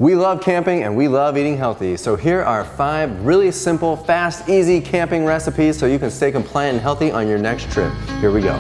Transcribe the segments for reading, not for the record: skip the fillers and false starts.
We love camping and we love eating healthy, so here are 5 really simple, fast, easy camping recipes so you can stay compliant and healthy on your next trip. Here we go.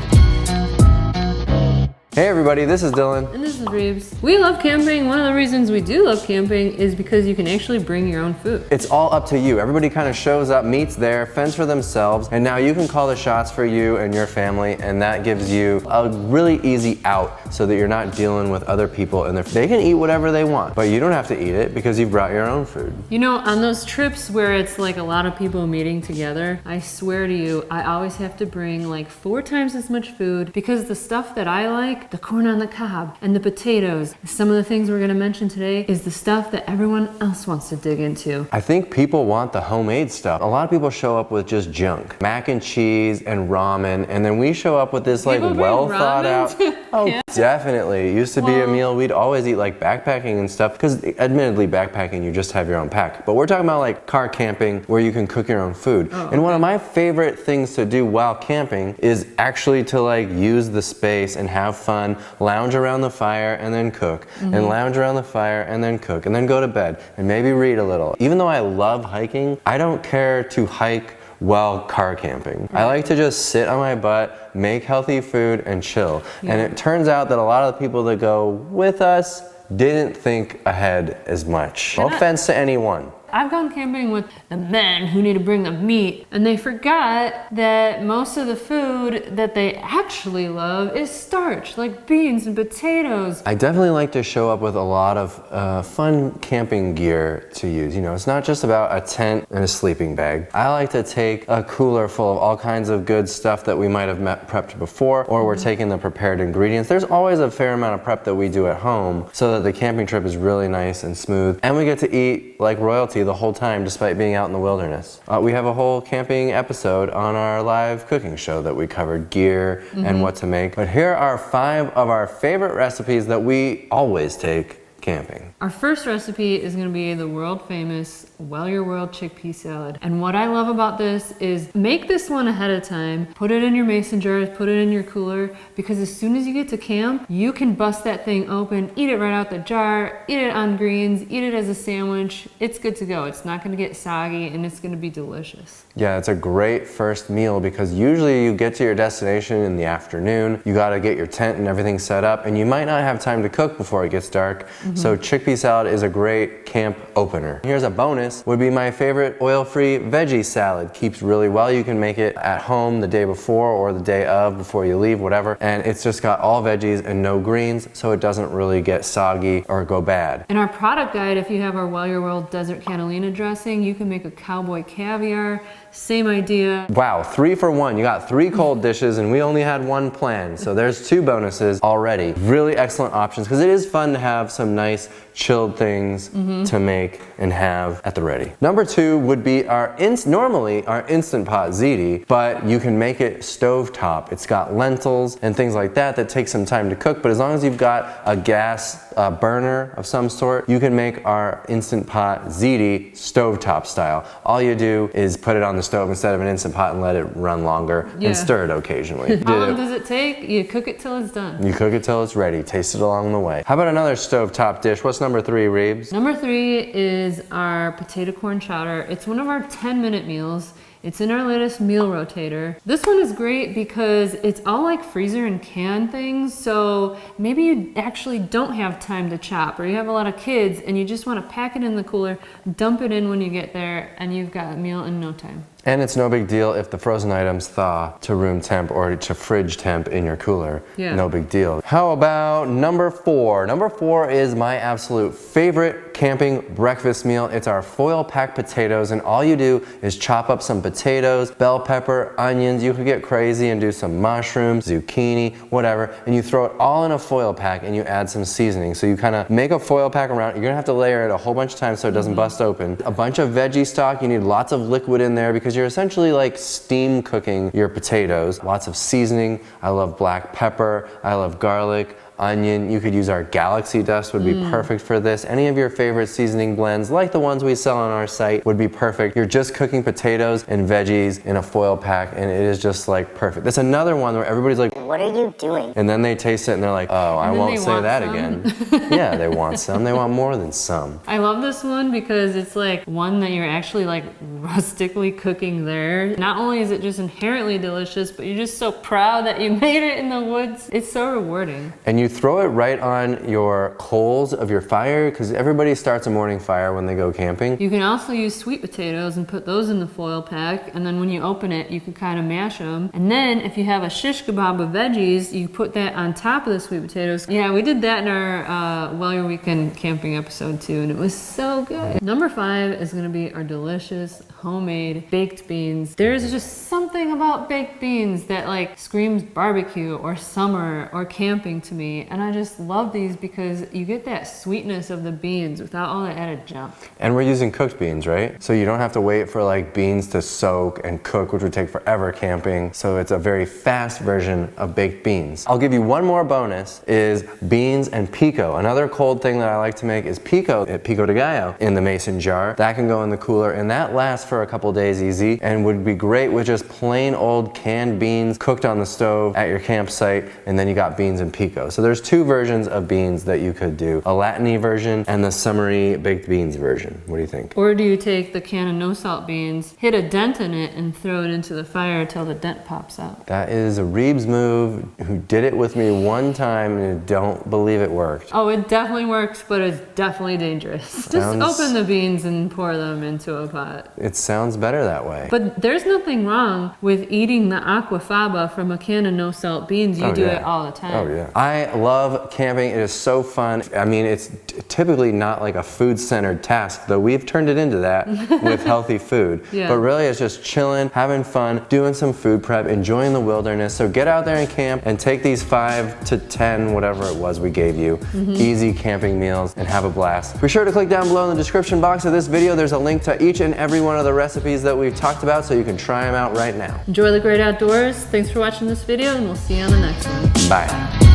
Hey everybody, this is Dylan. And this is Reeves. We love camping. One of the reasons we do love camping is because you can actually bring your own food. It's all up to you. Everybody kind of shows up, meets there, fends for themselves, and now you can call the shots for you and your family, and that gives you a really easy out so that you're not dealing with other people and they can eat whatever they want, but you don't have to eat it because you've brought your own food. You know, on those trips where it's like a lot of people meeting together, I swear to you, I always have to bring like 4 times as much food because the stuff that I like, the corn on the cob and the potatoes, some of the things we're gonna mention today is the stuff that everyone else wants to dig into. I think people want the homemade stuff. A lot of people show up with just junk, mac and cheese and ramen, and then we show up with this like well thought out. Oh, yeah. Definitely. It used to be a meal we'd always eat, like backpacking and stuff, because admittedly backpacking you just have your own pack, but we're talking about like car camping where you can cook your own food. And one of my favorite things to do while camping is actually to like use the space and have fun, lounge around the fire and then cook, and lounge around the fire and then cook, and then go to bed and maybe read a little. Even though I love hiking, I don't care to hike while car camping. I like to just sit on my butt, make healthy food, and chill. And it turns out that a lot of the people that go with us didn't think ahead as much. No offense to anyone. I've gone camping with the men who need to bring the meat, and they forgot that most of the food that they actually love is starch, like beans and potatoes. I definitely like to show up with a lot of fun camping gear to use. You know, it's not just about a tent and a sleeping bag. I like to take a cooler full of all kinds of good stuff that we might have prepped before, or we're taking the prepared ingredients. There's always a fair amount of prep that we do at home so that the camping trip is really nice and smooth, and we get to eat like royalty the whole time despite being out in the wilderness. We have a whole camping episode on our live cooking show that we covered gear and what to make. But here are 5 of our favorite recipes that we always take camping. Our first recipe is going to be the world famous Well Your World chickpea salad. And what I love about this is make this one ahead of time, put it in your mason jars, put it in your cooler, because as soon as you get to camp, you can bust that thing open, eat it right out the jar, eat it on greens, eat it as a sandwich. It's good to go. It's not going to get soggy and it's going to be delicious. Yeah, it's a great first meal because usually you get to your destination in the afternoon, you got to get your tent and everything set up, and you might not have time to cook before it gets dark. So chickpea salad is a great camp opener. Here's a bonus, would be my favorite oil-free veggie salad. Keeps really well. You can make it at home the day before or the day of before you leave, whatever. And it's just got all veggies and no greens, so it doesn't really get soggy or go bad. In our product guide, if you have our Well Your World Desert Catalina dressing, you can make a cowboy caviar. Same idea. Wow, 3 for 1. You got 3 cold dishes and we only had 1 planned. So there's 2 bonuses already. Really excellent options because it is fun to have some nice chilled things to make and have at the ready. Number 2 would be normally our Instant Pot ziti, but you can make it stovetop. It's got lentils and things like that that take some time to cook, but as long as you've got a gas burner of some sort, you can make our Instant Pot ziti stovetop style. All you do is put it on the stove instead of an Instant Pot and let it run longer and stir it occasionally. How long does it take? You cook it till it's done. You cook it till it's ready. Taste it along the way. How about another stovetop dish? What's number 3, Reeves? Number 3 is our potato corn chowder. It's one of our 10-minute meals. It's in our latest meal rotator. This one is great because it's all like freezer and can things, so maybe you actually don't have time to chop, or you have a lot of kids and you just want to pack it in the cooler, dump it in when you get there, and you've got a meal in no time. And it's no big deal if the frozen items thaw to room temp or to fridge temp in your cooler. No big deal. How about number 4? Number 4 is my absolute favorite camping breakfast meal. It's our foil packed potatoes, and all you do is chop up some potatoes, bell pepper, onions. You could get crazy and do some mushrooms, zucchini, whatever, and you throw it all in a foil pack and you add some seasoning. So you kind of make a foil pack around. You're gonna have to layer it a whole bunch of times so it doesn't bust open. A bunch of veggie stock. You need lots of liquid in there because you're essentially like steam cooking your potatoes. Lots of seasoning. I love black pepper. I love garlic. onion. You could use our Galaxy Dust, would be perfect for this. Any of your favorite seasoning blends, like the ones we sell on our site, would be perfect. You're just cooking potatoes and veggies in a foil pack, and it is just like perfect. That's another one where everybody's like, what are you doing? And then they taste it and they're like, oh, I won't say that again. Yeah, they want some. They want more than some. I love this one because it's like one that you're actually like rustically cooking there. Not only is it just inherently delicious, but you're just so proud that you made it in the woods. It's so rewarding. And you throw it right on your coals of your fire, because everybody starts a morning fire when they go camping. You can also use sweet potatoes and put those in the foil pack, and then when you open it, you can kind of mash them. And then if you have a shish kebab of veggies, you put that on top of the sweet potatoes. Yeah, we did that in our Well Your Weekend camping episode too, and it was so good. Number 5 is gonna be our delicious homemade baked beans. There's just something about baked beans that like screams barbecue or summer or camping to me, and I just love these because you get that sweetness of the beans without all that added junk. And we're using cooked beans, right? So you don't have to wait for like beans to soak and cook, which would take forever camping. So it's a very fast version of baked beans. I'll give you one more bonus, is beans and pico. Another cold thing that I like to make is pico de gallo in the mason jar. That can go in the cooler, and that lasts for a couple days easy and would be great with just plain old canned beans cooked on the stove at your campsite, and then you got beans and pico. So there's 2 versions of beans that you could do, a Latin-y version and the summery baked beans version. What do you think? Or do you take the can of no salt beans, hit a dent in it, and throw it into the fire until the dent pops out? That is a Reeves move, who did it with me one time and I don't believe it worked. Oh, it definitely works, but it's definitely dangerous. Just open the beans and pour them into a pot. It sounds better that way. But there's nothing wrong with eating the aquafaba from a can of no salt beans. You do it all the time. Oh yeah. I love camping. It is so fun. I mean, it's typically not like a food-centered task, though we've turned it into that with healthy food. Yeah. But really it's just chilling, having fun, doing some food prep, enjoying the wilderness. So get out there and camp and take these 5 to 10, whatever it was we gave you, easy camping meals, and have a blast. Be sure to click down below in the description box of this video. There's a link to each and every one of the recipes that we've talked about, so you can try them out right now. Enjoy the great outdoors. Thanks for watching this video, and we'll see you on the next one. Bye.